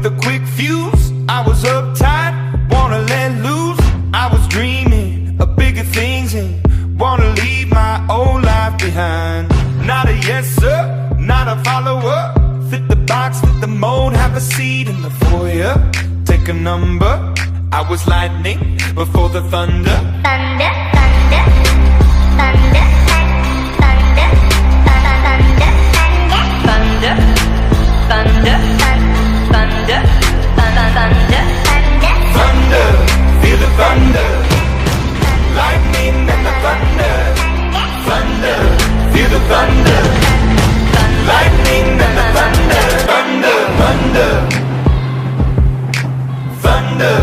with a quick fuse. I was uptight, wanna let loose. I was dreaming of bigger things and wanna leave my old life behind. Not a yes sir, not a follower. Fit the box, fit the mold, have a seat in the foyer. Take a number. I was lightning before the thunder. Thunder, thunder, thunder, thunder, thunder, thunder, thunder, thunder, thunder, thunder, feel the thunder. Lightning and the thunder. Thunder, feel the thunder. Lightning and the thunder. Thunder, thunder, thunder.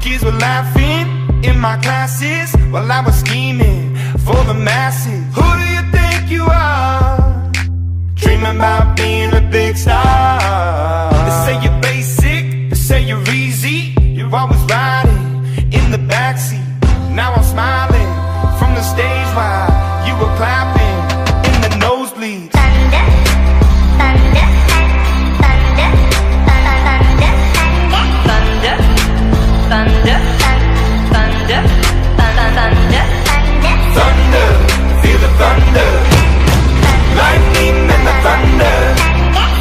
Kids were laughing in my classes while I was scheming for the masses. Who do you think you are? Dreaming about being a big star. They say you're basic, they say you're easy. You're always riding in the backseat. Now I'm smiling from the stage while you were clapping in the nosebleeds. thunder, thunder, thunder, thunder, thunder, thunder, thunder, thunder, Thunder, feel the thunder. Lightning and the thunder.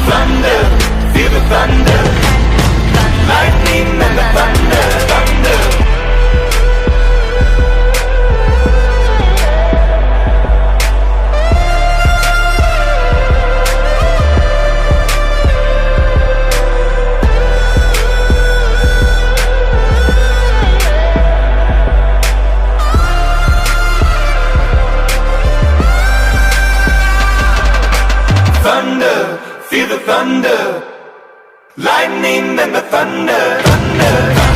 Thunder, feel the thunder. Lightning and the thunder. Thunder. Thunder, feel the thunder. Lightning and the thunder. Thunder.